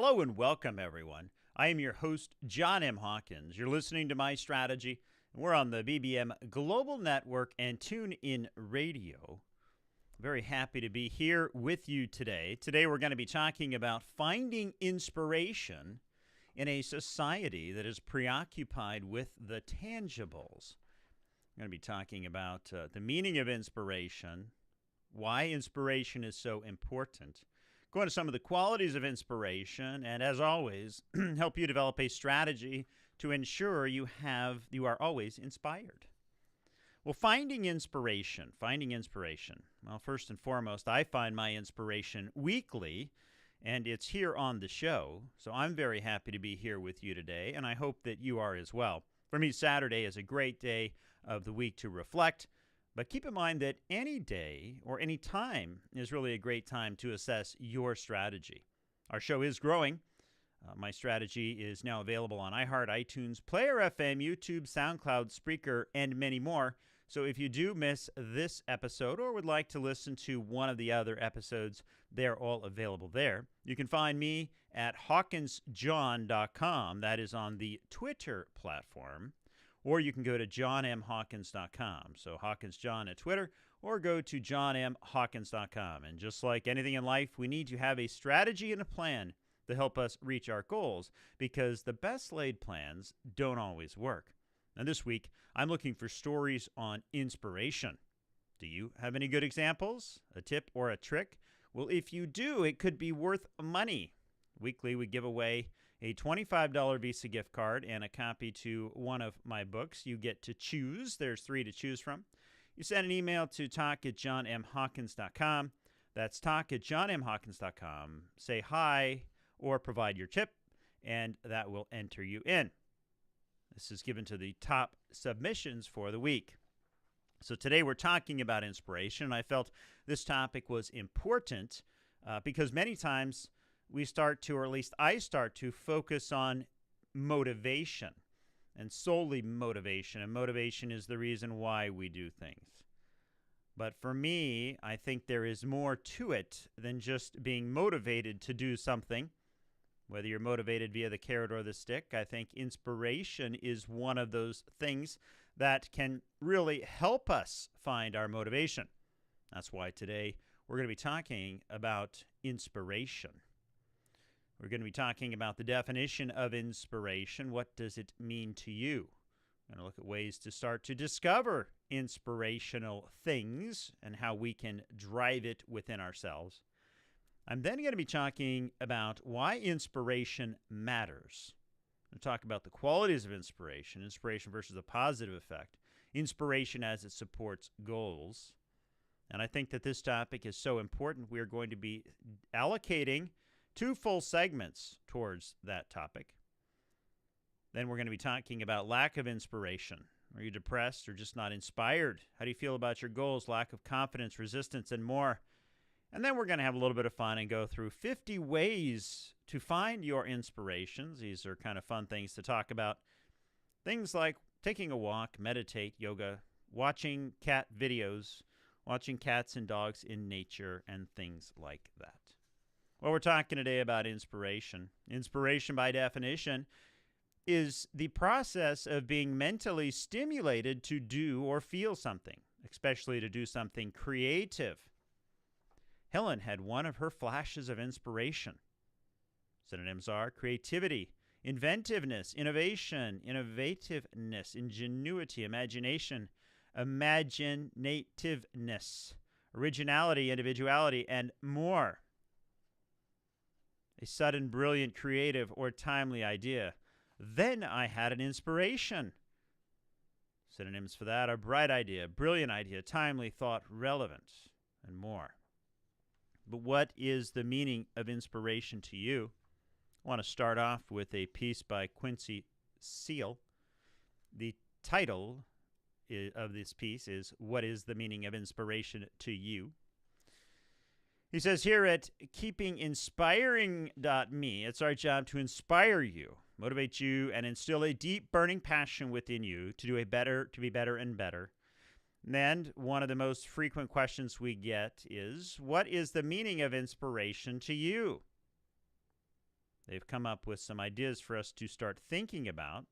Hello and welcome, everyone. I am your host, John M. Hawkins. You're listening to My Strategy, and we're on the BBM Global Network and TuneIn Radio. Very happy to be here with you today. Today we're going to be talking about finding inspiration in a society that is preoccupied with the tangibles. We're going to be talking about the meaning of inspiration, why inspiration is so important, go into some of the qualities of inspiration, and as always, help you develop a strategy to ensure you are always inspired. Well, finding inspiration. Well, first and foremost, I find my inspiration weekly, and it's here on the show. So I'm very happy to be here with you today, and I hope that you are as well. For me, Saturday is a great day of the week to reflect. But keep in mind that any day or any time is really a great time to assess your strategy. Our show is growing. My strategy is now available on iHeart, iTunes, Player FM, YouTube, SoundCloud, Spreaker, and many more. So if you do miss this episode or would like to listen to one of the other episodes, they're all available there. You can find me at hawkinsjohn.com. That is on the Twitter platform. Or you can go to johnmhawkins.com. So Hawkins John at Twitter, or go to johnmhawkins.com. And just like anything in life, we need to have a strategy and a plan to help us reach our goals, because the best laid plans don't always work. And this week, I'm looking for stories on inspiration. Do you have any good examples, a tip or a trick? Well, if you do, it could be worth money. Weekly, we give away a $25 Visa gift card and a copy to one of my books. You get to choose. There's 3 to choose from. You send an email to talk@johnmhawkins.com. That's talk@johnmhawkins.com. Say hi or provide your tip, and that will enter you in. This is given to the top submissions for the week. So today we're talking about inspiration, and I felt this topic was important because many times we start to, or at least I start to, focus on motivation and solely motivation. And motivation is the reason why we do things. But for me, I think there is more to it than just being motivated to do something. Whether you're motivated via the carrot or the stick, I think inspiration is one of those things that can really help us find our motivation. That's why today we're going to be talking about inspiration. We're going to be talking about the definition of inspiration. What does it mean to you? We're going to look at ways to start to discover inspirational things and how we can drive it within ourselves. I'm then going to be talking about why inspiration matters. I'm going to talk about the qualities of inspiration versus a positive effect, inspiration as it supports goals. And I think that this topic is so important, we are going to be allocating 2 full segments towards that topic. Then we're going to be talking about lack of inspiration. Are you depressed or just not inspired? How do you feel about your goals, lack of confidence, resistance, and more? And then we're going to have a little bit of fun and go through 50 ways to find your inspirations. These are kind of fun things to talk about. Things like taking a walk, meditate, yoga, watching cat videos, watching cats and dogs in nature, and things like that. Well, we're talking today about inspiration. Inspiration, by definition, is the process of being mentally stimulated to do or feel something, especially to do something creative. Helen had one of her flashes of inspiration. Synonyms are creativity, inventiveness, innovation, innovativeness, ingenuity, imagination, imaginativeness, originality, individuality, and more. A sudden, brilliant, creative, or timely idea. Then I had an inspiration. Synonyms for that are bright idea, brilliant idea, timely thought, relevant, and more. But what is the meaning of inspiration to you? I want to start off with a piece by Quincy Seal. The title of this piece is, What is the Meaning of Inspiration to You? He says here at keepinginspiring.me, it's our job to inspire you, motivate you, and instill a deep burning passion within you to be better and better. And one of the most frequent questions we get is, what is the meaning of inspiration to you? They've come up with some ideas for us to start thinking about.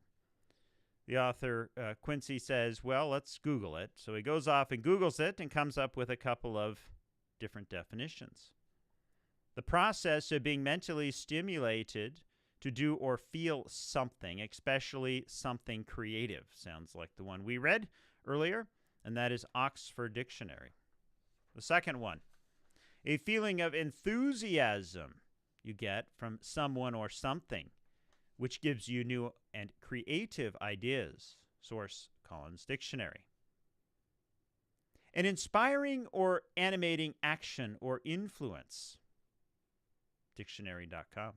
The author, Quincy, says, well, let's Google it. So he goes off and Googles it and comes up with a couple of different definitions. The process of being mentally stimulated to do or feel something, especially something creative. Sounds like the one we read earlier, and that is Oxford Dictionary. The second one, a feeling of enthusiasm you get from someone or something, which gives you new and creative ideas. Source, Collins Dictionary. An inspiring or animating action or influence. Dictionary.com.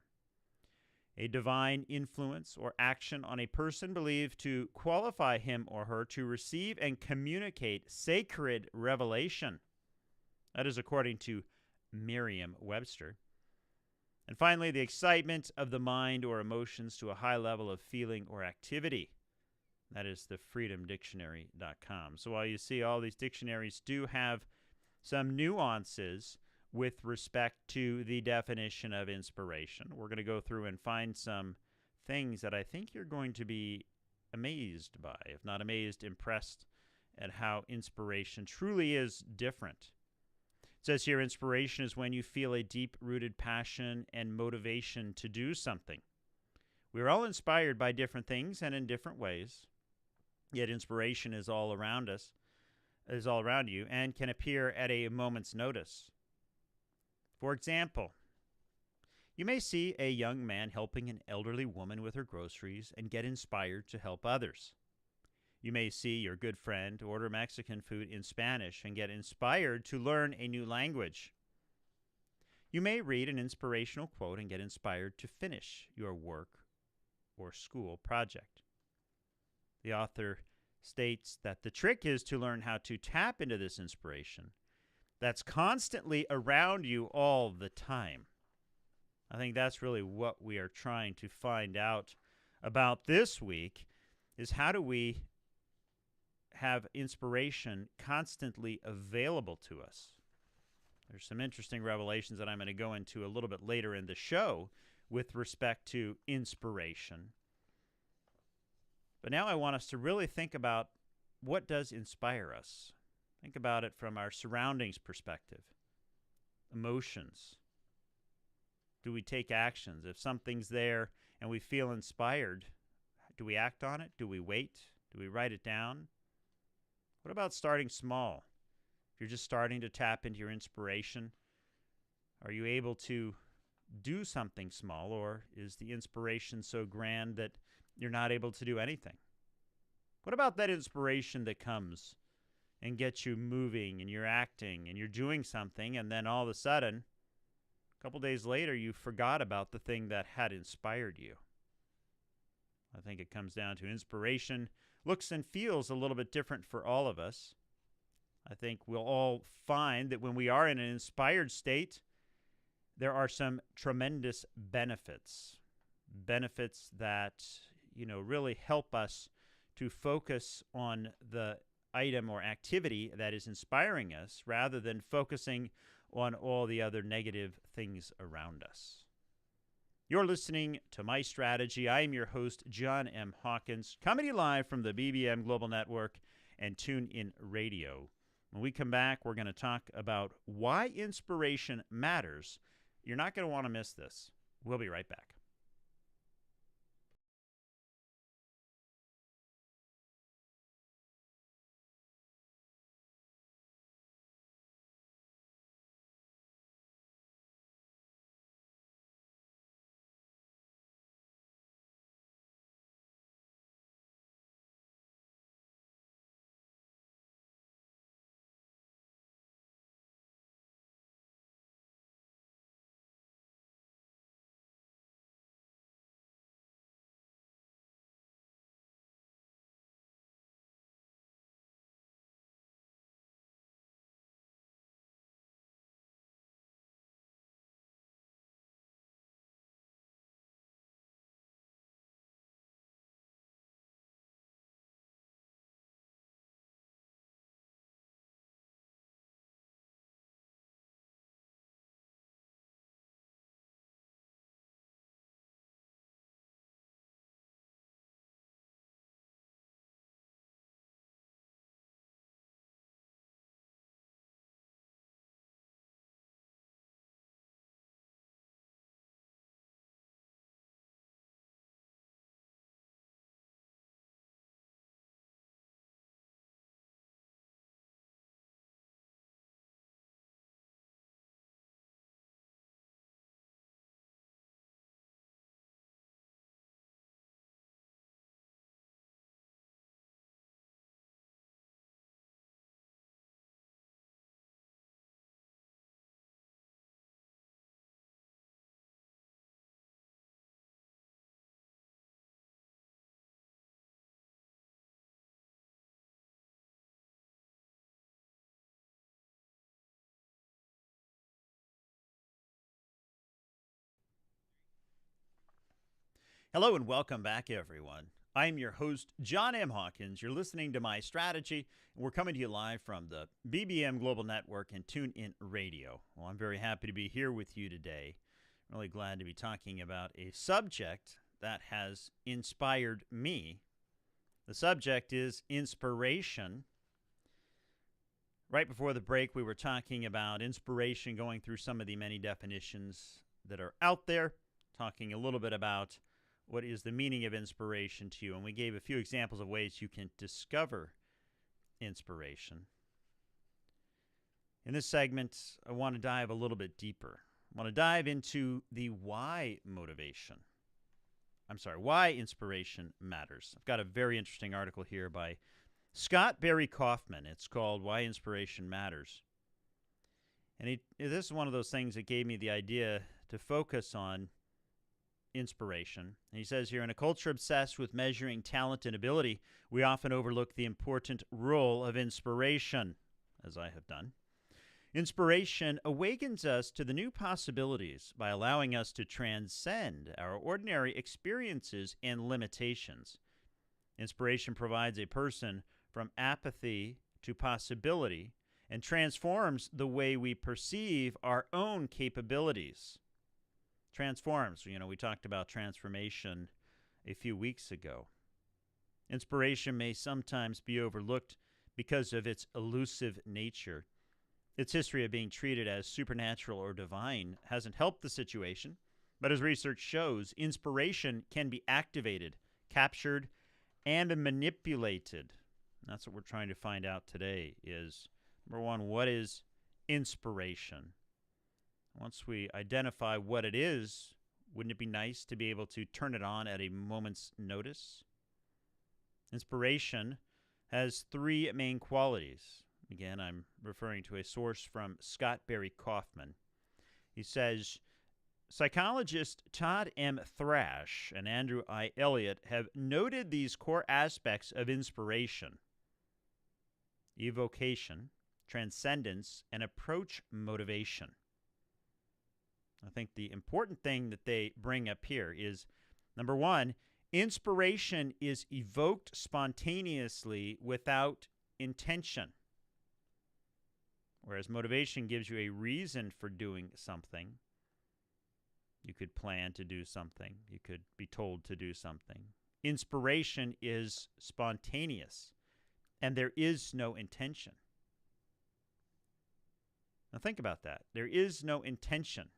A divine influence or action on a person believed to qualify him or her to receive and communicate sacred revelation. That is according to Merriam-Webster. And finally, the excitement of the mind or emotions to a high level of feeling or activity. That is the freedomdictionary.com. So while you see all these dictionaries do have some nuances with respect to the definition of inspiration, we're going to go through and find some things that I think you're going to be amazed by, if not amazed, impressed at how inspiration truly is different. It says here, inspiration is when you feel a deep-rooted passion and motivation to do something. We're all inspired by different things and in different ways, yet inspiration is all around us, is all around you, and can appear at a moment's notice. For example, you may see a young man helping an elderly woman with her groceries and get inspired to help others. You may see your good friend order Mexican food in Spanish and get inspired to learn a new language. You may read an inspirational quote and get inspired to finish your work or school project. The author states that the trick is to learn how to tap into this inspiration that's constantly around you all the time. I think that's really what we are trying to find out about this week, is how do we have inspiration constantly available to us. There's some interesting revelations that I'm going to go into a little bit later in the show with respect to inspiration. But now I want us to really think about what does inspire us. Think about it from our surroundings perspective. Emotions. Do we take actions? If something's there and we feel inspired, do we act on it? Do we wait? Do we write it down? What about starting small? If you're just starting to tap into your inspiration, are you able to do something small, or is the inspiration so grand that you're not able to do anything? What about that inspiration that comes and gets you moving and you're acting and you're doing something, and then all of a sudden, a couple days later, you forgot about the thing that had inspired you? I think it comes down to inspiration looks and feels a little bit different for all of us. I think we'll all find that when we are in an inspired state, there are some tremendous benefits. Benefits that, really help us to focus on the item or activity that is inspiring us rather than focusing on all the other negative things around us. You're listening to My Strategy. I am your host, John M. Hawkins, coming to you live from the BBM Global Network and TuneIn Radio. When we come back, we're going to talk about why inspiration matters. You're not going to want to miss this. We'll be right back. Hello and welcome back, everyone. I'm your host, John M. Hawkins. You're listening to My Strategy, and we're coming to you live from the BBM Global Network and TuneIn Radio. Well, I'm very happy to be here with you today. Really glad to be talking about a subject that has inspired me. The subject is inspiration. Right before the break, we were talking about inspiration, going through some of the many definitions that are out there, talking a little bit about what is the meaning of inspiration to you? And we gave a few examples of ways you can discover inspiration. In this segment, I want to dive a little bit deeper. I want to dive into the why inspiration matters. I've got a very interesting article here by Scott Barry Kaufman. It's called Why Inspiration Matters. And this is one of those things that gave me the idea to focus on inspiration. And he says here, in a culture obsessed with measuring talent and ability, we often overlook the important role of inspiration, as I have done. Inspiration awakens us to the new possibilities by allowing us to transcend our ordinary experiences and limitations. Inspiration provides a person from apathy to possibility and transforms the way we perceive our own capabilities. Transforms. We talked about transformation a few weeks ago. Inspiration may sometimes be overlooked because of its elusive nature. Its history of being treated as supernatural or divine hasn't helped the situation, but as research shows, inspiration can be activated, captured, and manipulated. And that's what we're trying to find out today is, number one, what is inspiration? Once we identify what it is, wouldn't it be nice to be able to turn it on at a moment's notice? Inspiration has three main qualities. Again, I'm referring to a source from Scott Barry Kaufman. He says, psychologists Todd M. Thrash and Andrew I. Elliott have noted these core aspects of inspiration: evocation, transcendence, and approach motivation. I think the important thing that they bring up here is, number one, inspiration is evoked spontaneously without intention, whereas motivation gives you a reason for doing something. You could plan to do something. You could be told to do something. Inspiration is spontaneous, and there is no intention. Now think about that. There is no intention.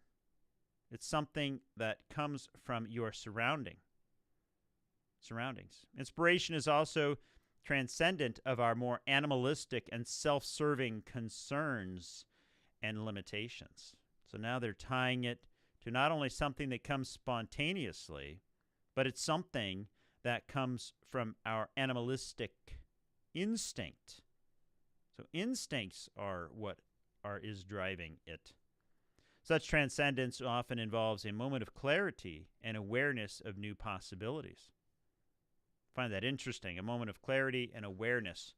It's something that comes from your surroundings. Inspiration is also transcendent of our more animalistic and self-serving concerns and limitations. So now they're tying it to not only something that comes spontaneously, but it's something that comes from our animalistic instinct. So instincts are what is driving it. Such transcendence often involves a moment of clarity and awareness of new possibilities. I find that interesting, a moment of clarity and awareness.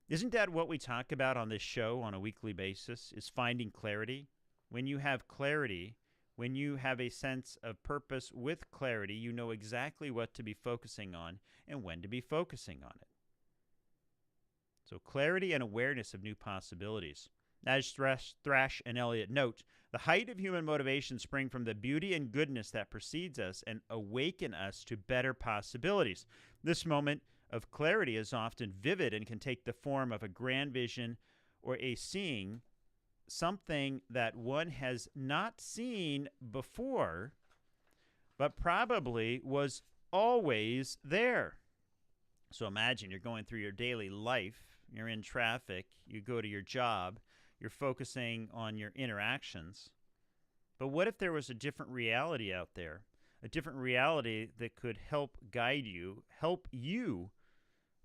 Isn't that what we talk about on this show on a weekly basis, is finding clarity? When you have clarity, when you have a sense of purpose with clarity, you know exactly what to be focusing on and when to be focusing on it. So clarity and awareness of new possibilities. As Thrash and Elliott note, the height of human motivation spring from the beauty and goodness that precedes us and awaken us to better possibilities. This moment of clarity is often vivid and can take the form of a grand vision or a seeing something that one has not seen before, but probably was always there. So imagine you're going through your daily life, you're in traffic, you go to your job, you're focusing on your interactions. But what if there was a different reality out there? A different reality that could help guide you, help you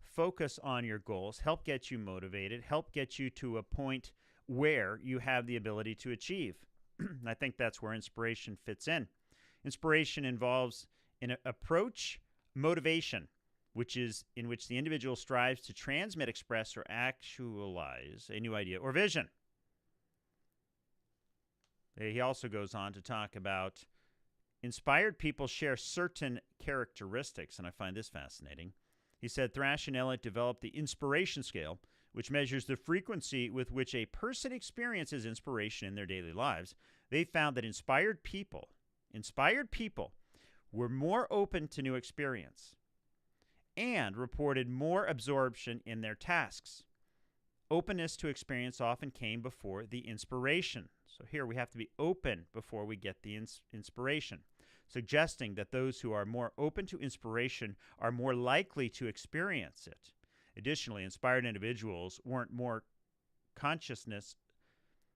focus on your goals, help get you motivated, help get you to a point where you have the ability to achieve. I think that's where inspiration fits in. Inspiration involves an approach motivation, which is in which the individual strives to transmit, express, or actualize a new idea or vision. He also goes on to talk about inspired people share certain characteristics, and I find this fascinating. He said Thrash and Elliott developed the inspiration scale, which measures the frequency with which a person experiences inspiration in their daily lives. They found that inspired people were more open to new experience and reported more absorption in their tasks. Openness to experience often came before the inspiration. So here we have to be open before we get the inspiration, suggesting that those who are more open to inspiration are more likely to experience it. Additionally, inspired individuals weren't more consciousness,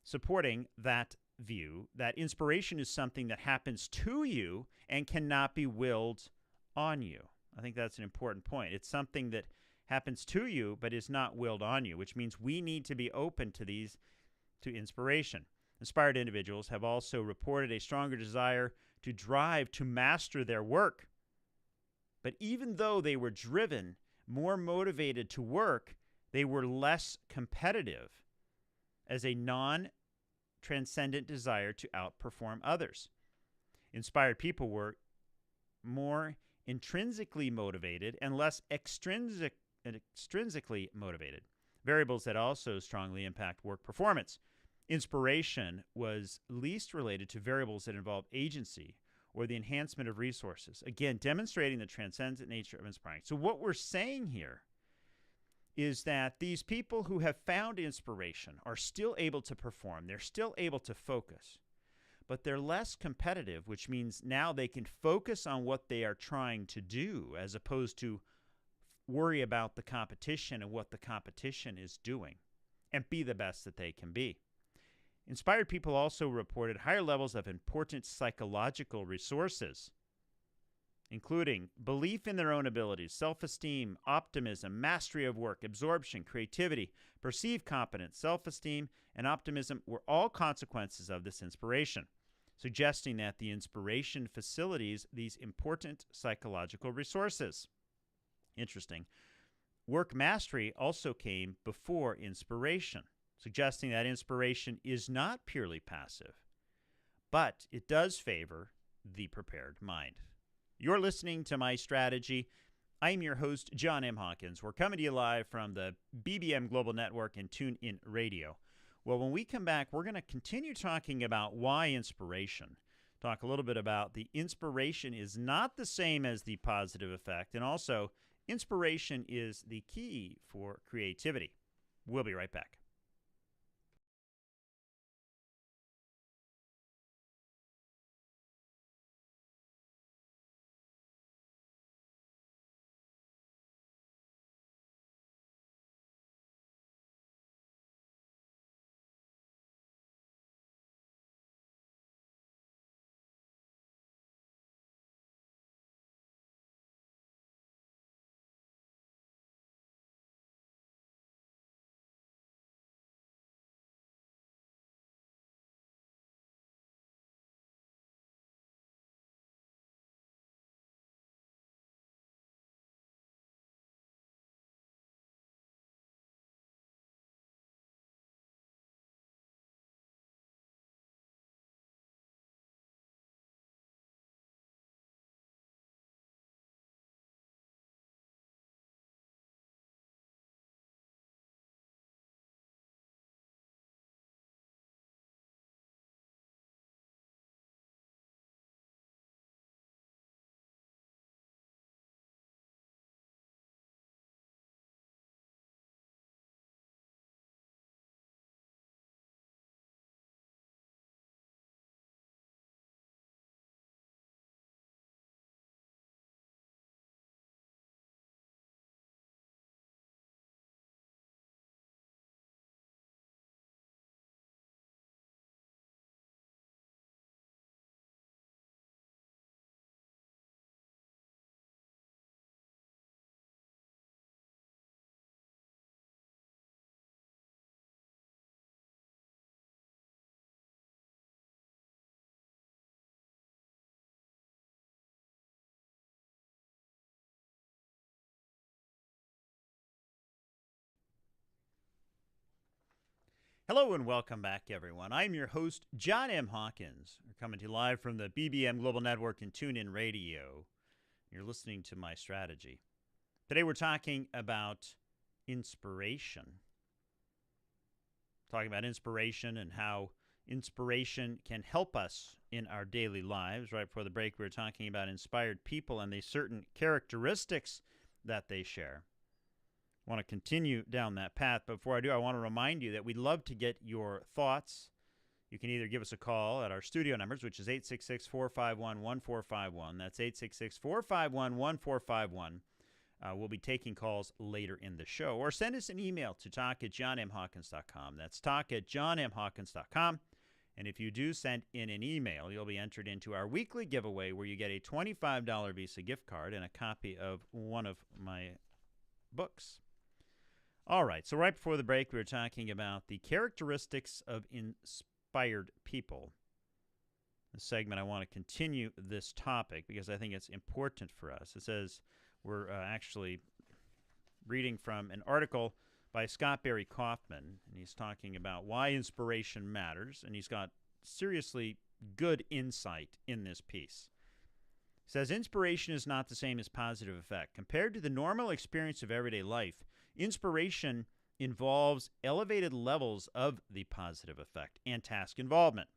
supporting that view that inspiration is something that happens to you and cannot be willed on you. I think that's an important point. It's something that happens to you but is not willed on you, which means we need to be open to inspiration. Inspired individuals have also reported a stronger desire to drive to master their work. But even though they were driven, more motivated to work, they were less competitive as a non-transcendent desire to outperform others. Inspired people were more intrinsically motivated and less extrinsically motivated, variables that also strongly impact work performance. Inspiration was least related to variables that involve agency or the enhancement of resources, again, demonstrating the transcendent nature of inspiring. So what we're saying here is that these people who have found inspiration are still able to perform. They're still able to focus, but they're less competitive, which means now they can focus on what they are trying to do as opposed to worry about the competition and what the competition is doing and be the best that they can be. Inspired people also reported higher levels of important psychological resources, including belief in their own abilities, self-esteem, optimism, mastery of work, absorption, creativity, perceived competence, self-esteem, and optimism were all consequences of this inspiration, suggesting that the inspiration facilitates these important psychological resources. Interesting. Work mastery also came before inspiration, suggesting that inspiration is not purely passive, but it does favor the prepared mind. You're listening to My Strategy. I'm your host, John M. Hawkins. We're coming to you live from the BBM Global Network and TuneIn Radio. Well, when we come back, we're going to continue talking about why inspiration. Talk a little bit about the inspiration is not the same as the positive effect, and also inspiration is the key for creativity. We'll be right back. Hello and welcome back, everyone. I'm your host, John M. Hawkins. We're coming to you live from the BBM Global Network and TuneIn Radio. You're listening to My Strategy. Today we're talking about inspiration. Talking about inspiration and how inspiration can help us in our daily lives. Right before the break, we were talking about inspired people and the certain characteristics that they share. I want to continue down that path, but before I do, I want to remind you that we'd love to get your thoughts. You can either give us a call at our studio numbers, which is 866-451-1451. That's 866-451-1451. We'll be taking calls later in the show. Or send us an email to talk@johnmhawkins.com. That's talk@johnmhawkins.com. And if you do send in an email, you'll be entered into our weekly giveaway where you get a $25 Visa gift card and a copy of one of my books. All right, so right before the break, we were talking about the characteristics of inspired people. This segment, I want to continue this topic because I think it's important for us. It says we're actually reading from an article by Scott Barry Kaufman, and he's talking about why inspiration matters, and he's got seriously good insight in this piece. He says, inspiration is not the same as positive effect. Compared to the normal experience of everyday life, inspiration involves elevated levels of the positive effect and task involvement,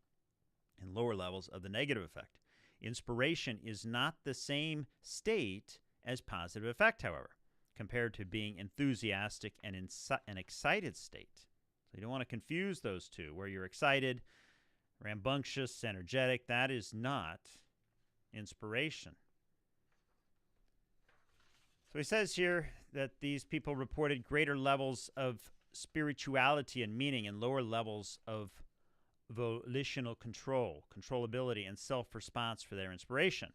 and lower levels of the negative effect. Inspiration is not the same state as positive effect, however, compared to being enthusiastic and an excited state. So you don't want to confuse those two, where you're excited, rambunctious, energetic. That is not inspiration. So he says here that these people reported greater levels of spirituality and meaning and lower levels of volitional control, controllability, and self-response for their inspiration.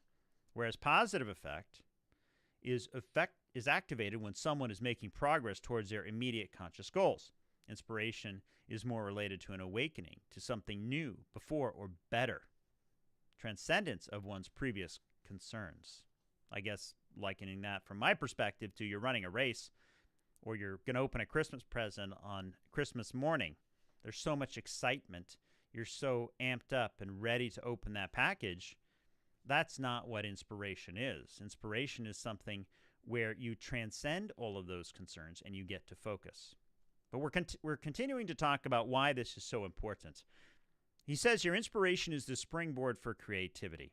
Whereas positive effect is activated when someone is making progress towards their immediate conscious goals. Inspiration is more related to an awakening, to something new, before, or better. Transcendence of one's previous concerns. I guess likening that from my perspective to you're running a race or you're going to open a Christmas present on Christmas morning. There's so much excitement. You're so amped up and ready to open that package. That's not what inspiration is. Inspiration is something where you transcend all of those concerns and you get to focus. But we're continuing to talk about why this is so important. He says here, inspiration is the springboard for creativity.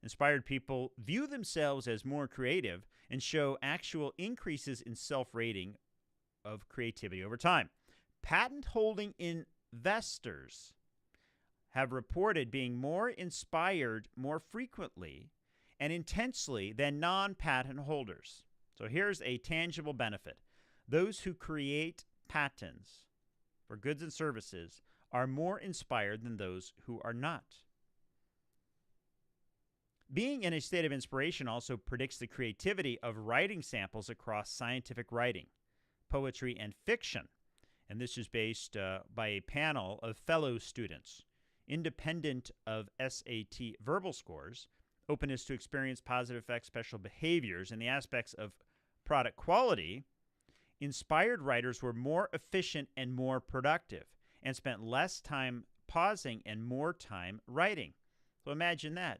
Inspired people view themselves as more creative and show actual increases in self-rating of creativity over time. Patent-holding investors have reported being more inspired more frequently and intensely than non-patent holders. So here's a tangible benefit. Those who create patents for goods and services are more inspired than those who are not. Being in a state of inspiration also predicts the creativity of writing samples across scientific writing, poetry, and fiction. And this is based by a panel of fellow students, independent of SAT verbal scores, openness to experience positive effects, special behaviors, and the aspects of product quality. Inspired writers were more efficient and more productive and spent less time pausing and more time writing. So imagine that.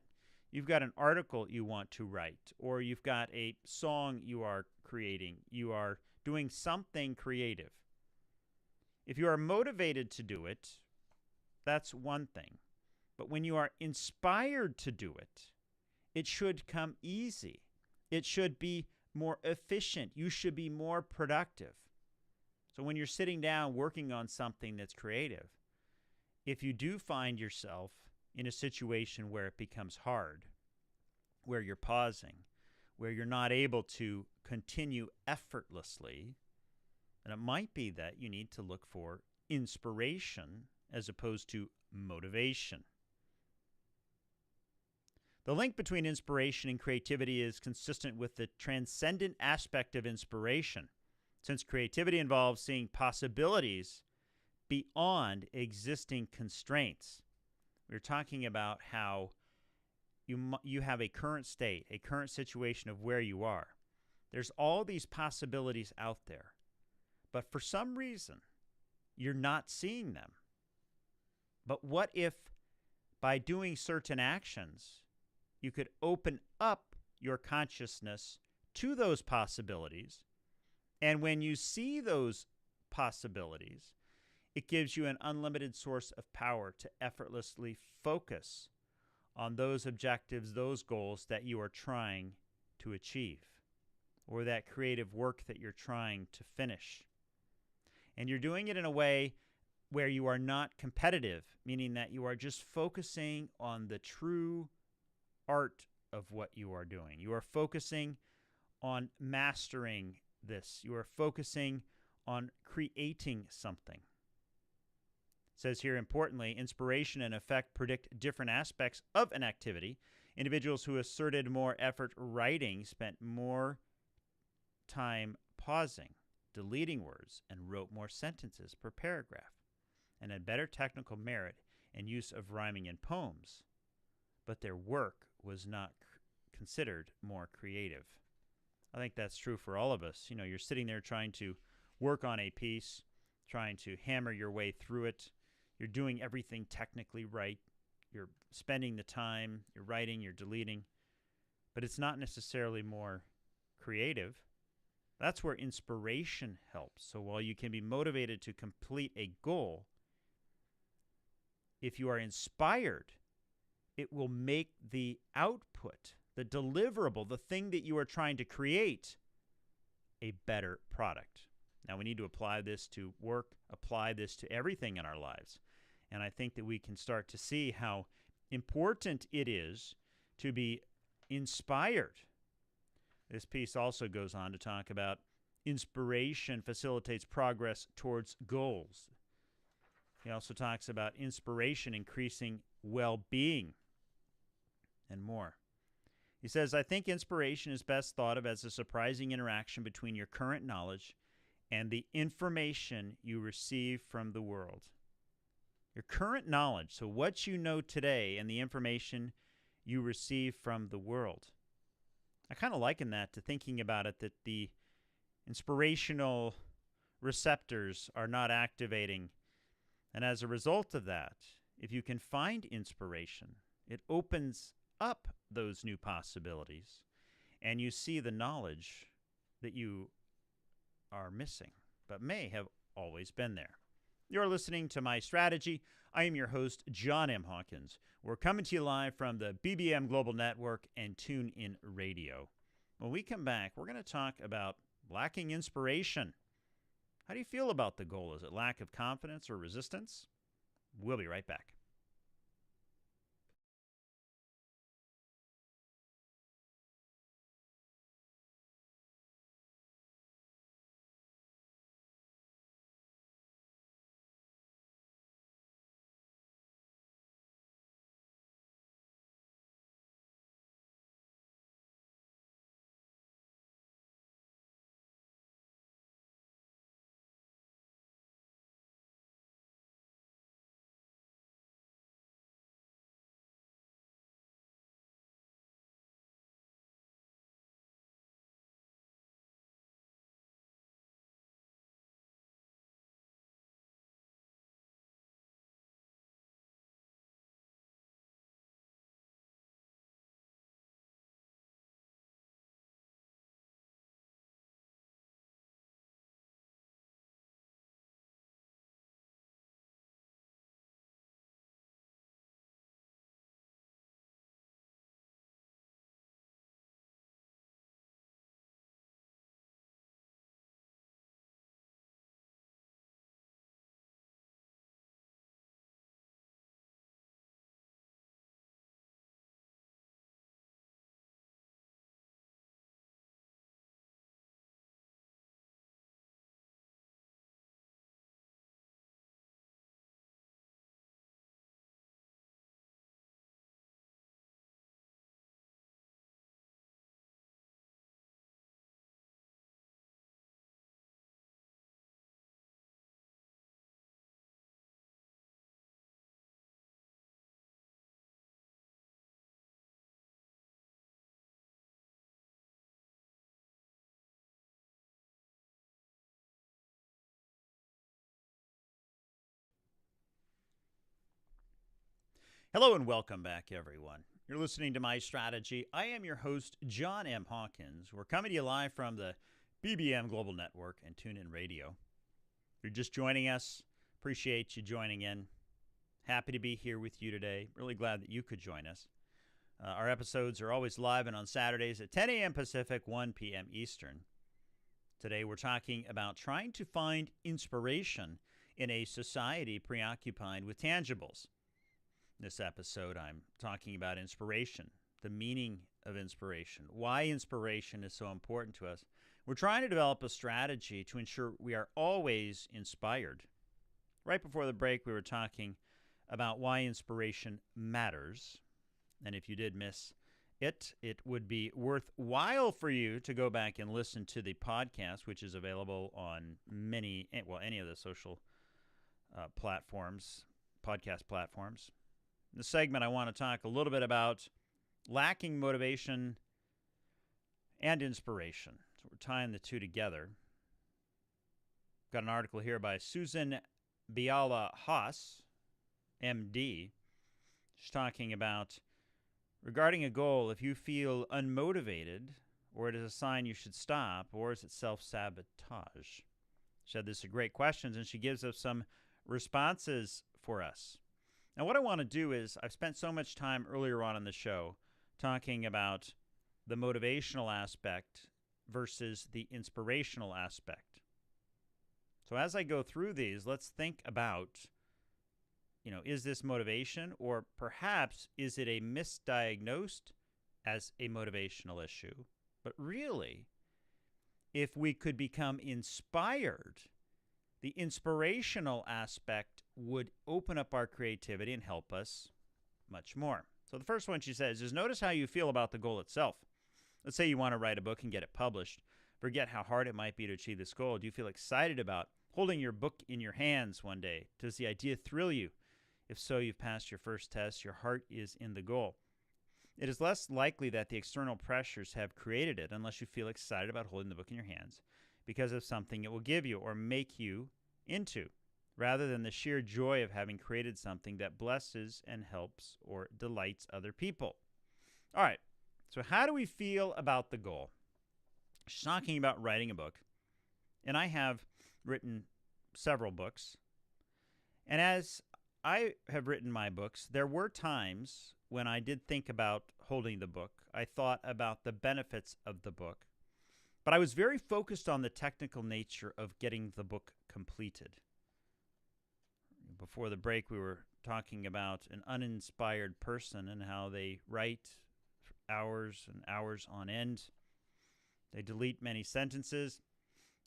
You've got an article you want to write, or you've got a song you are creating. You are doing something creative. If you are motivated to do it, that's one thing. But when you are inspired to do it, it should come easy. It should be more efficient. You should be more productive. So when you're sitting down working on something that's creative, if you do find yourself in a situation where it becomes hard, where you're pausing, where you're not able to continue effortlessly, then it might be that you need to look for inspiration as opposed to motivation. The link between inspiration and creativity is consistent with the transcendent aspect of inspiration, since creativity involves seeing possibilities beyond existing constraints. We're talking about how you have a current state, a current situation of where you are. There's all these possibilities out there. But for some reason, you're not seeing them. But what if by doing certain actions, you could open up your consciousness to those possibilities, and when you see those possibilities, it gives you an unlimited source of power to effortlessly focus on those objectives, those goals that you are trying to achieve, or that creative work that you're trying to finish. And you're doing it in a way where you are not competitive, meaning that you are just focusing on the true art of what you are doing. You are focusing on mastering this. You are focusing on creating something. It says here, importantly, inspiration and effect predict different aspects of an activity. Individuals who asserted more effort writing spent more time pausing, deleting words, and wrote more sentences per paragraph, and had better technical merit and use of rhyming in poems, but their work was not considered more creative. I think that's true for all of us. You know, you're sitting there trying to work on a piece, trying to hammer your way through it. You're doing everything technically right. You're spending the time, you're writing, you're deleting, but it's not necessarily more creative. That's where inspiration helps. So while you can be motivated to complete a goal, if you are inspired, it will make the output, the deliverable, the thing that you are trying to create, a better product. Now, we need to apply this to work, apply this to everything in our lives. And I think that we can start to see how important it is to be inspired. This piece also goes on to talk about inspiration facilitates progress towards goals. He also talks about inspiration increasing well-being and more. He says, I think inspiration is best thought of as a surprising interaction between your current knowledge and the information you receive from the world. Your current knowledge, so what you know today, and the information you receive from the world. I kind of liken that to thinking about it that the inspirational receptors are not activating. And as a result of that, if you can find inspiration, it opens up those new possibilities, and you see the knowledge that you are missing, but may have always been there. You're listening to My Strategy. I am your host, John M. Hawkins. We're coming to you live from the BBM Global Network and TuneIn Radio. When we come back, we're going to talk about lacking inspiration. How do you feel about the goal? Is it lack of confidence or resistance? We'll be right back. Hello and welcome back, everyone. You're listening to My Strategy. I am your host, John M. Hawkins. We're coming to you live from the BBM Global Network and TuneIn Radio. If you're just joining us, appreciate you joining in. Happy to be here with you today. Really glad that you could join us. Our episodes are always live and on Saturdays at 10 a.m. Pacific, 1 p.m. Eastern. Today we're talking about trying to find inspiration in a society preoccupied with tangibles. This episode, I'm talking about inspiration, the meaning of inspiration, why inspiration is so important to us. We're trying to develop a strategy to ensure we are always inspired. Right before the break, we were talking about why inspiration matters. And if you did miss it, it would be worthwhile for you to go back and listen to the podcast, which is available on any of the social platforms, podcast platforms. In this segment, I want to talk a little bit about lacking motivation and inspiration. So we're tying the two together. Got an article here by Susan Biala Haas, MD. She's talking about regarding a goal, if you feel unmotivated, or it is a sign you should stop, or is it self-sabotage? She said this are great questions, and she gives us some responses for us. Now, what I want to do is, I've spent so much time earlier on in the show talking about the motivational aspect versus the inspirational aspect. So as I go through these, let's think about, is this motivation, or perhaps is it a misdiagnosed as a motivational issue? But really, if we could become inspired, the inspirational aspect would open up our creativity and help us much more. So the first one she says is notice how you feel about the goal itself. Let's say you want to write a book and get it published. Forget how hard it might be to achieve this goal. Do you feel excited about holding your book in your hands one day? Does the idea thrill you? If so, you've passed your first test. Your heart is in the goal. It is less likely that the external pressures have created it unless you feel excited about holding the book in your hands because of something it will give you or make you into, rather than the sheer joy of having created something that blesses and helps or delights other people. All right, so how do we feel about the goal? She's talking about writing a book, and I have written several books. And as I have written my books, there were times when I did think about holding the book. I thought about the benefits of the book, but I was very focused on the technical nature of getting the book completed. Before the break, we were talking about an uninspired person and how they write for hours and hours on end. They delete many sentences,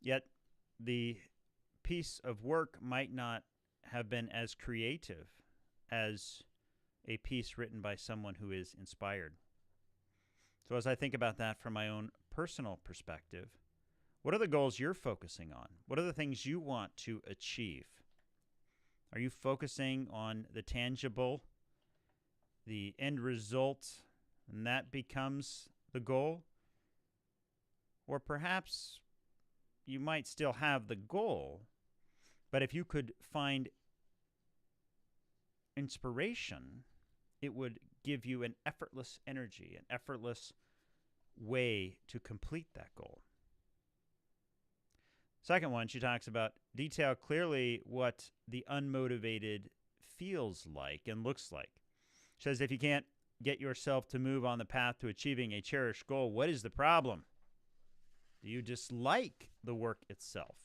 yet the piece of work might not have been as creative as a piece written by someone who is inspired. So as I think about that from my own personal perspective, what are the goals you're focusing on? What are the things you want to achieve? Are you focusing on the tangible, the end result, and that becomes the goal? Or perhaps you might still have the goal, but if you could find inspiration, it would give you an effortless energy, an effortless way to complete that goal. Second one, she talks about detail clearly what the unmotivated feels like and looks like. She says if you can't get yourself to move on the path to achieving a cherished goal, what is the problem? Do you dislike the work itself?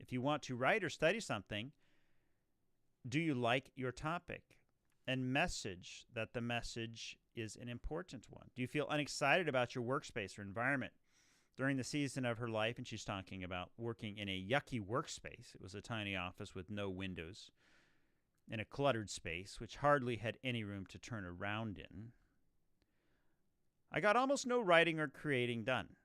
If you want to write or study something, do you like your topic and message that the message is an important one? Do you feel unexcited about your workspace or environment? During the season of her life, and she's talking about working in a yucky workspace. It was a tiny office with no windows in a cluttered space, which hardly had any room to turn around in. I got almost no writing or creating done.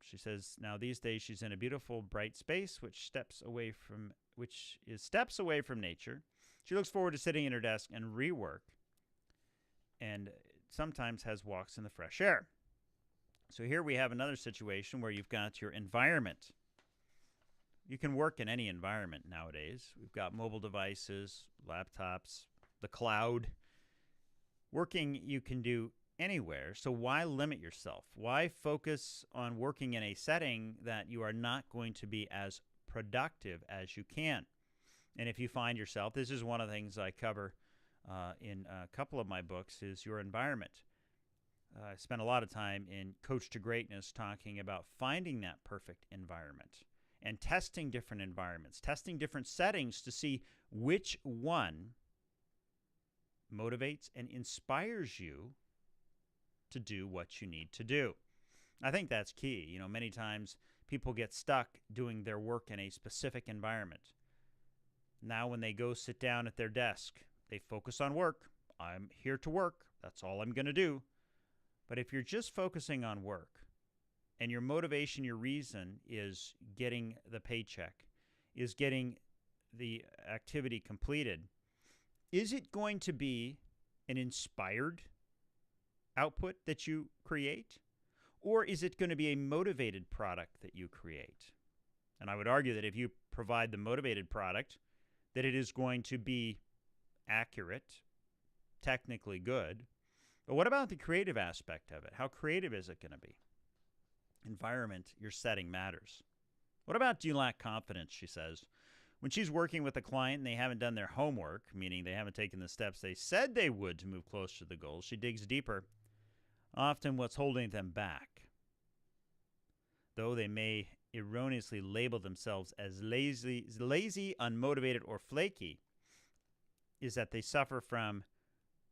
She says now these days she's in a beautiful, bright space, which is steps away from nature. She looks forward to sitting in her desk and rework, and sometimes has walks in the fresh air. So here we have another situation where you've got your environment. You can work in any environment nowadays. We've got mobile devices, laptops, the cloud. Working you can do anywhere, so why limit yourself? Why focus on working in a setting that you are not going to be as productive as you can? And if you find yourself, this is one of the things I cover in a couple of my books, is your environment. I spent a lot of time in Coach to Greatness talking about finding that perfect environment and testing different environments, testing different settings to see which one motivates and inspires you to do what you need to do. I think that's key. Many times people get stuck doing their work in a specific environment. Now when they go sit down at their desk, they focus on work. I'm here to work. That's all I'm going to do. But if you're just focusing on work and your motivation, your reason is getting the paycheck, is getting the activity completed, is it going to be an inspired output that you create? Or is it going to be a motivated product that you create? And I would argue that if you provide the motivated product, that it is going to be accurate, technically good. But what about the creative aspect of it? How creative is it going to be? Environment your setting matters. What about do you lack confidence, she says. When she's working with a client and they haven't done their homework, meaning they haven't taken the steps they said they would to move closer to the goal, she digs deeper. Often what's holding them back, though they may erroneously label themselves as lazy, unmotivated, or flaky, is that they suffer from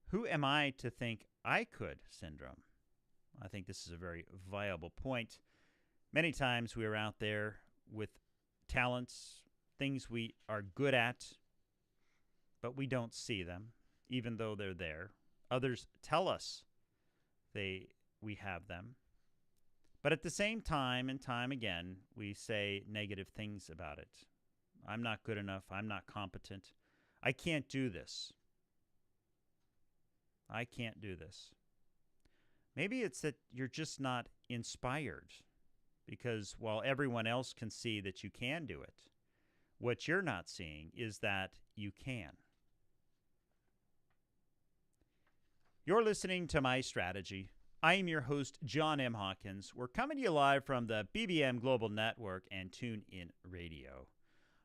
"who am I to think I could" syndrome. I think this is a very viable point. Many times we are out there with talents, things we are good at, but we don't see them, even though they're there. Others tell us we have them. But at the same time and time again, we say negative things about it. I'm not good enough. I'm not competent. I can't do this. I can't do this. Maybe it's that you're just not inspired, because while everyone else can see that you can do it, what you're not seeing is that you can. You're listening to My Strategy. I am your host, John M. Hawkins. We're coming to you live from the BBM Global Network and TuneIn Radio.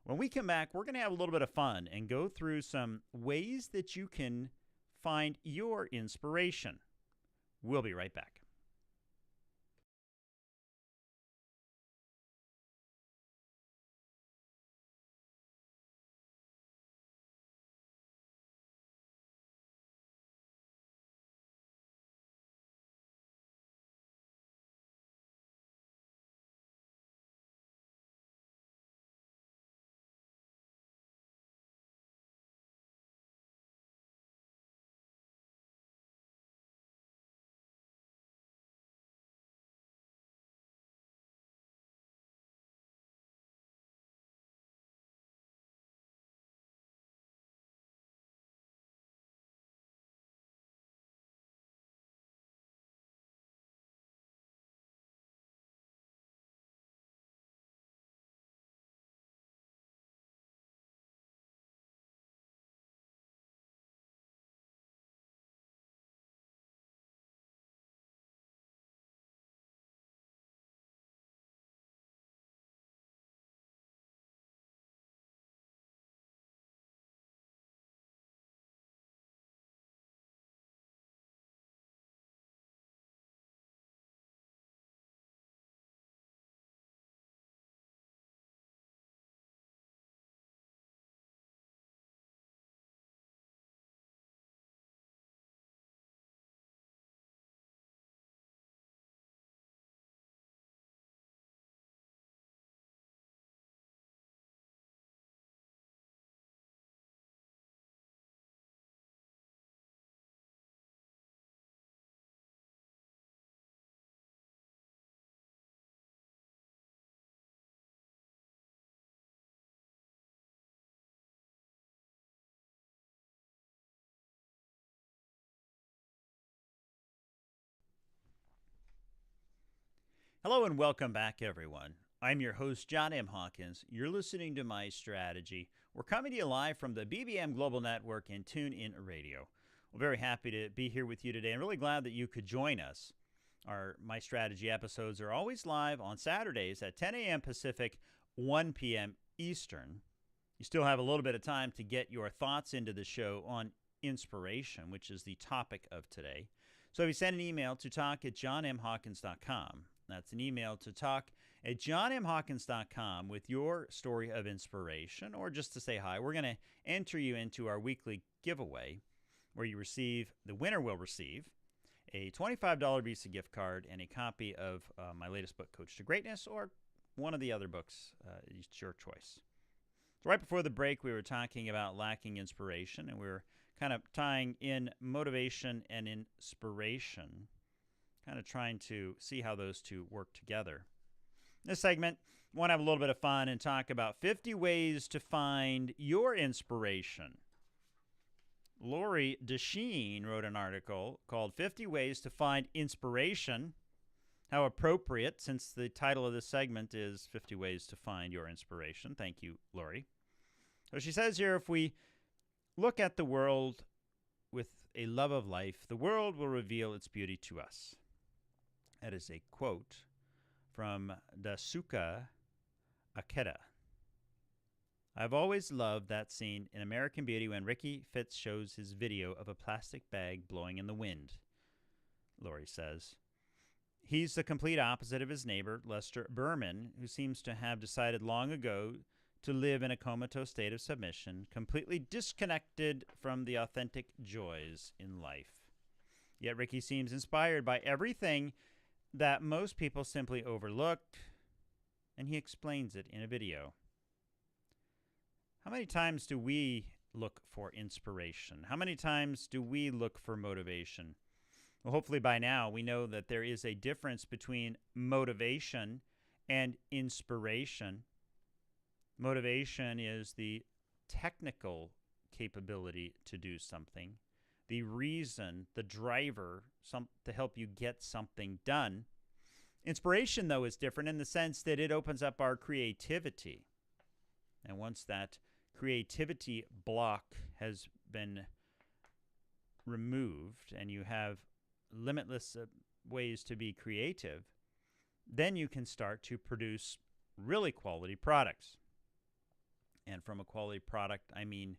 When we come back, we're going to have a little bit of fun and go through some ways that you can find your inspiration. We'll be right back. Hello and welcome back, everyone. I'm your host, John M. Hawkins. You're listening to My Strategy. We're coming to you live from the BBM Global Network and TuneIn Radio. We're very happy to be here with you today and really glad that you could join us. Our My Strategy episodes are always live on Saturdays at 10 a.m. Pacific, 1 p.m. Eastern. You still have a little bit of time to get your thoughts into the show on inspiration, which is the topic of today. So if you send an email to talk@johnmhawkins.com, that's an email to talk@johnmhawkins.com with your story of inspiration or just to say hi, we're going to enter you into our weekly giveaway where the winner will receive a $25 Visa gift card and a copy of my latest book, Coach to Greatness, or one of the other books. It's your choice. So right before the break, we were talking about lacking inspiration, and we were kind of tying in motivation and inspiration, kind of trying to see how those two work together. In this segment, I want to have a little bit of fun and talk about 50 ways to find your inspiration. Lori Desheen wrote an article called 50 Ways to Find Inspiration. How appropriate, since the title of this segment is 50 Ways to Find Your Inspiration. Thank you, Lori. So she says here, if we look at the world with a love of life, the world will reveal its beauty to us. That is a quote from Daisuke Akeda. I've always loved that scene in American Beauty when Ricky Fitz shows his video of a plastic bag blowing in the wind, Lori says. He's the complete opposite of his neighbor, Lester Berman, who seems to have decided long ago to live in a comatose state of submission, completely disconnected from the authentic joys in life. Yet Ricky seems inspired by everything that most people simply overlook, and he explains it in a video. How many times do we look for inspiration? How many times do we look for motivation? Well, hopefully by now we know that there is a difference between motivation and inspiration. Motivation is the technical capability to do something, the reason, the driver to help you get something done. Inspiration, though, is different in the sense that it opens up our creativity. And once that creativity block has been removed and you have limitless ways to be creative, then you can start to produce really quality products. And from a quality product, I mean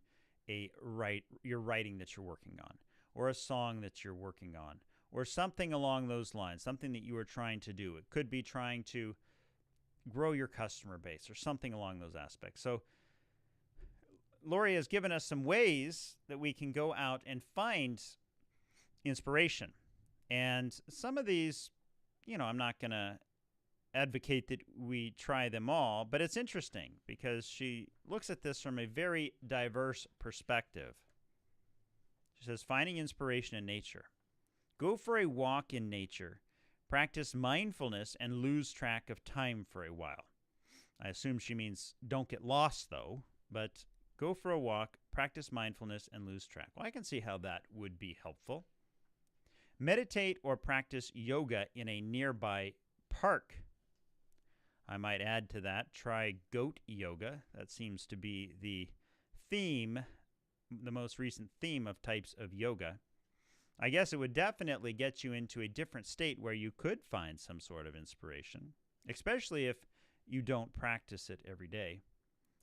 your writing that you're working on, or a song that you're working on, or something along those lines, something that you are trying to do. It could be trying to grow your customer base or something along those aspects. So Lori has given us some ways that we can go out and find inspiration. And some of these, I'm not going to advocate that we try them all, but it's interesting because she looks at this from a very diverse perspective. She says, finding inspiration in nature. Go for a walk in nature. Practice mindfulness and lose track of time for a while. I assume she means don't get lost, though, but go for a walk, practice mindfulness, and lose track. Well, I can see how that would be helpful. Meditate or practice yoga in a nearby park. I might add to that, try goat yoga. That seems to be the most recent theme of types of yoga. I guess it would definitely get you into a different state where you could find some sort of inspiration, especially if you don't practice it every day.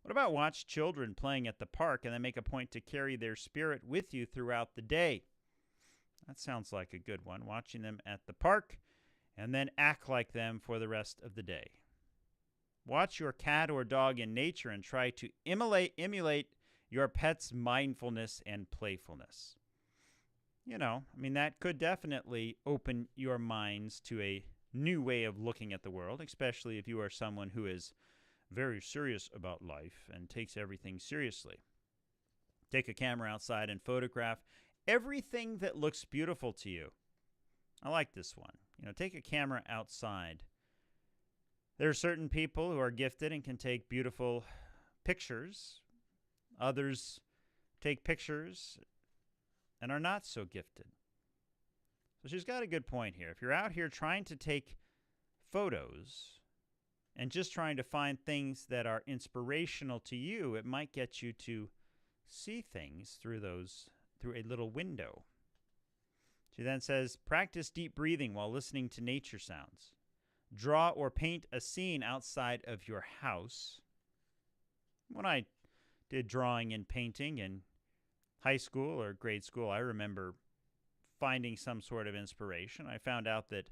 What about watch children playing at the park and then make a point to carry their spirit with you throughout the day? That sounds like a good one, watching them at the park and then act like them for the rest of the day. Watch your cat or dog in nature and try to emulate your pet's mindfulness and playfulness. That could definitely open your minds to a new way of looking at the world, especially if you are someone who is very serious about life and takes everything seriously. Take a camera outside and photograph everything that looks beautiful to you. I like this one. Take a camera outside. There are certain people who are gifted and can take beautiful pictures. Others take pictures and are not so gifted. So she's got a good point here. If you're out here trying to take photos and just trying to find things that are inspirational to you, it might get you to see things through a little window. She then says, practice deep breathing while listening to nature sounds. Draw or paint a scene outside of your house. When I did drawing and painting in high school or grade school, I remember finding some sort of inspiration. I found out that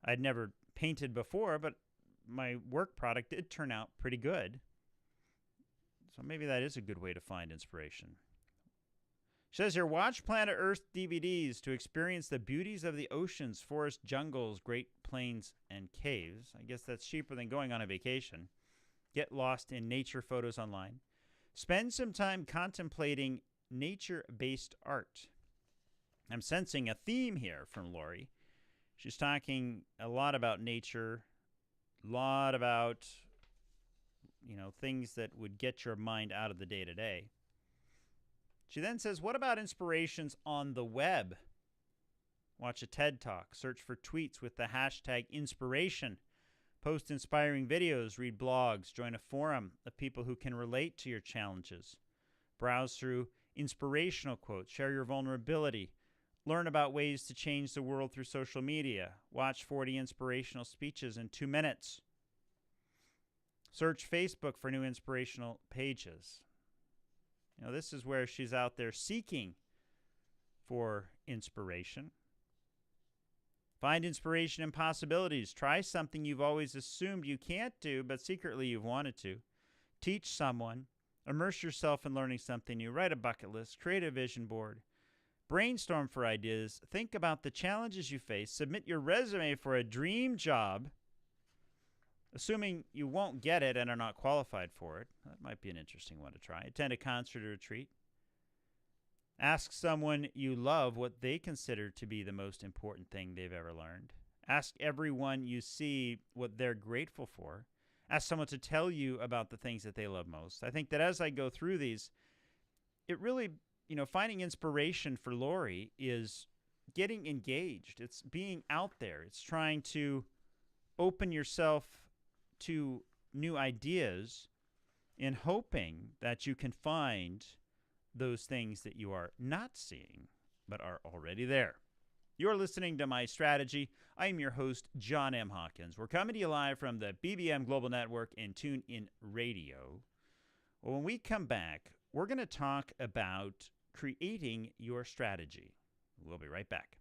I'd never painted before, but my work product did turn out pretty good. So maybe that is a good way to find inspiration. She says here, watch Planet Earth DVDs to experience the beauties of the oceans, forests, jungles, great plains, and caves. I guess that's cheaper than going on a vacation. Get lost in nature photos online. Spend some time contemplating nature-based art. I'm sensing a theme here from Lori. She's talking a lot about nature, a lot about, things that would get your mind out of the day-to-day. She then says, what about inspirations on the web? Watch a TED Talk. Search for tweets with the hashtag inspiration. Post inspiring videos, read blogs, join a forum of people who can relate to your challenges. Browse through inspirational quotes, share your vulnerability, learn about ways to change the world through social media, watch 40 inspirational speeches in 2 minutes. Search Facebook for new inspirational pages. This is where she's out there seeking for inspiration. Find inspiration in possibilities. Try something you've always assumed you can't do, but secretly you've wanted to. Teach someone. Immerse yourself in learning something new. Write a bucket list. Create a vision board. Brainstorm for ideas. Think about the challenges you face. Submit your resume for a dream job. Assuming you won't get it and are not qualified for it. That might be an interesting one to try. Attend a concert or retreat. Ask someone you love what they consider to be the most important thing they've ever learned. Ask everyone you see what they're grateful for. Ask someone to tell you about the things that they love most. I think that as I go through these, it really, finding inspiration for Lori is getting engaged. It's being out there. It's trying to open yourself to new ideas and hoping that you can find those things that you are not seeing but are already there. You're listening to My Strategy. I am your host, John M. Hawkins. We're coming to you live from the BBM Global Network and TuneIn Radio. Well, when we come back, we're going to talk about creating your strategy. We'll be right back.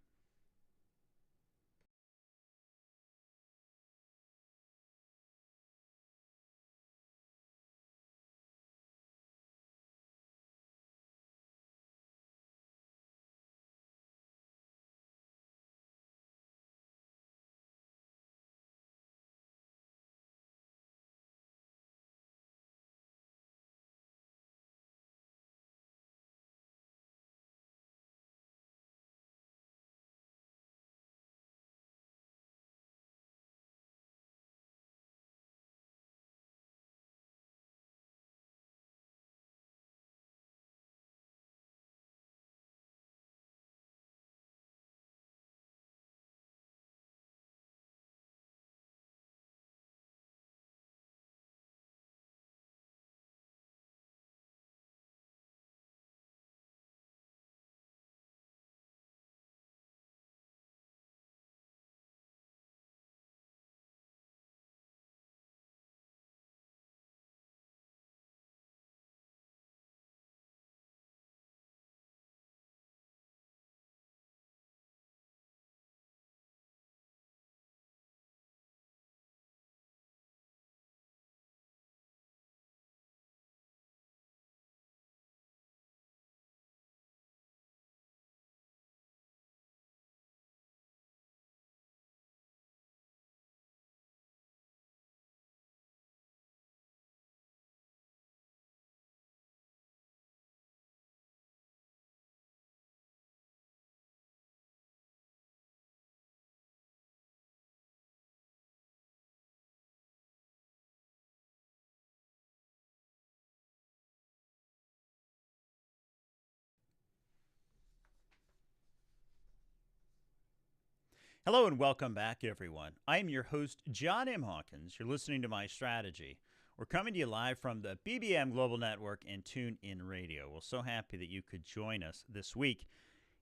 Hello and welcome back, everyone. I am your host, John M. Hawkins. You're listening to My Strategy. We're coming to you live from the BBM Global Network and TuneIn Radio. We're so happy that you could join us this week.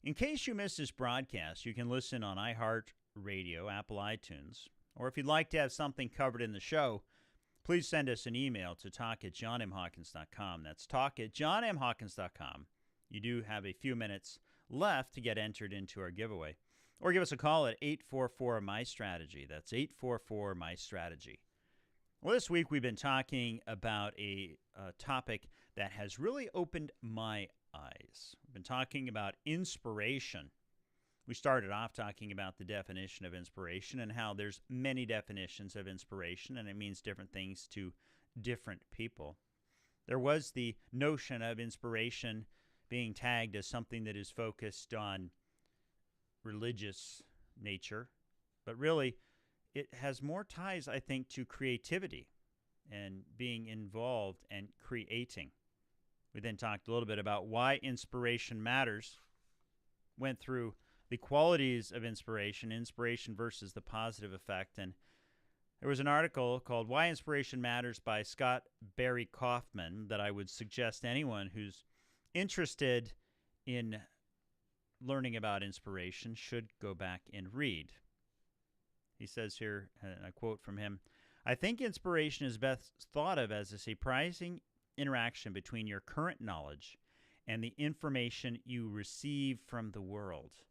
In case you missed this broadcast, you can listen on iHeartRadio, Apple iTunes, or if you'd like to have something covered in the show, please send us an email to talk@johnmhawkins.com. That's talk@johnmhawkins.com. You do have a few minutes left to get entered into our giveaway. Or give us a call at 844-MY-STRATEGY. That's 844-MY-STRATEGY. Well, this week we've been talking about a topic that has really opened my eyes. We've been talking about inspiration. We started off talking about the definition of inspiration and how there's many definitions of inspiration, and it means different things to different people. There was the notion of inspiration being tagged as something that is focused on religious nature, but really it has more ties, I think, to creativity and being involved and creating. We then talked a little bit about why inspiration matters, went through the qualities of inspiration versus the positive effect, and there was an article called Why Inspiration Matters by Scott Barry Kaufman that I would suggest anyone who's interested in learning about inspiration should go back and read. He says here, and I quote from him, "I think inspiration is best thought of as a surprising interaction between your current knowledge and the information you receive from the world."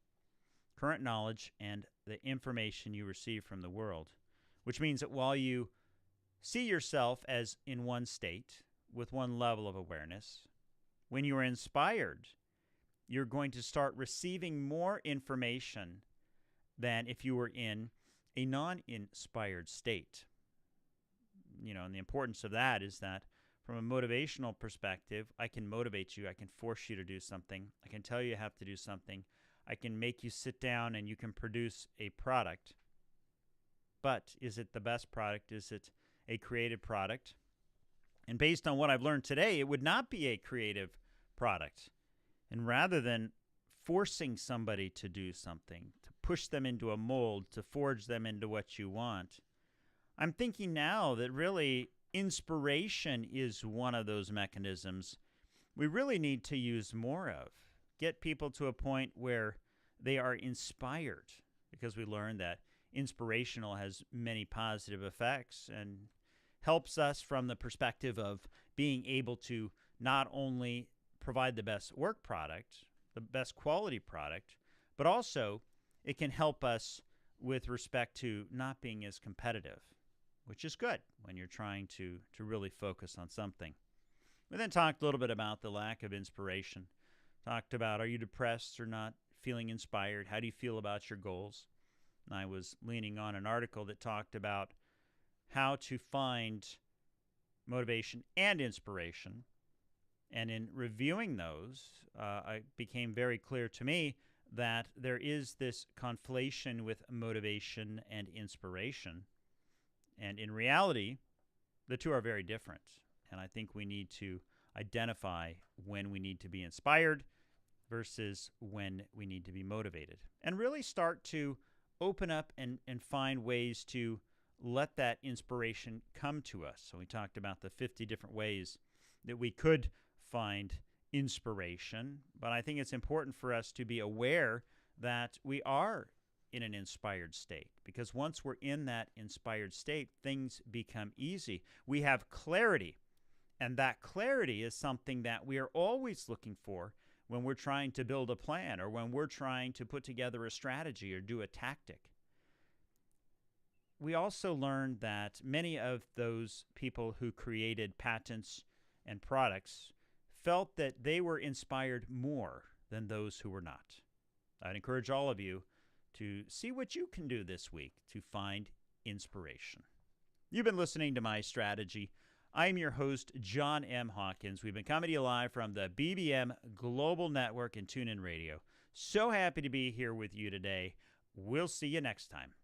Current knowledge and the information you receive from the world, which means that while you see yourself as in one state with one level of awareness, when you are inspired, you're going to start receiving more information than if you were in a non-inspired state. And the importance of that is that from a motivational perspective, I can motivate you. I can force you to do something. I can tell you you have to do something. I can make you sit down and you can produce a product. But is it the best product? Is it a creative product? And based on what I've learned today, it would not be a creative product. And rather than forcing somebody to do something, to push them into a mold, to forge them into what you want, I'm thinking now that really inspiration is one of those mechanisms we really need to use more of. Get people to a point where they are inspired, because we learned that inspirational has many positive effects and helps us from the perspective of being able to not only provide the best work product, the best quality product, but also it can help us with respect to not being as competitive, which is good when you're trying to really focus on something. We then talked a little bit about the lack of inspiration. Talked about, are you depressed or not feeling inspired? How do you feel about your goals? And I was leaning on an article that talked about how to find motivation and inspiration. And in reviewing those, it became very clear to me that there is this conflation with motivation and inspiration. And in reality, the two are very different. And I think we need to identify when we need to be inspired versus when we need to be motivated, and really start to open up and find ways to let that inspiration come to us. So we talked about the 50 different ways that we could find inspiration, but I think it's important for us to be aware that we are in an inspired state, because once we're in that inspired state, things become easy. We have clarity, and that clarity is something that we are always looking for when we're trying to build a plan or when we're trying to put together a strategy or do a tactic. We also learned that many of those people who created patents and products felt that they were inspired more than those who were not. I'd encourage all of you to see what you can do this week to find inspiration. You've been listening to My Strategy. I'm your host, John M. Hawkins. We've been coming to you live from the BBM Global Network and TuneIn Radio. So happy to be here with you today. We'll see you next time.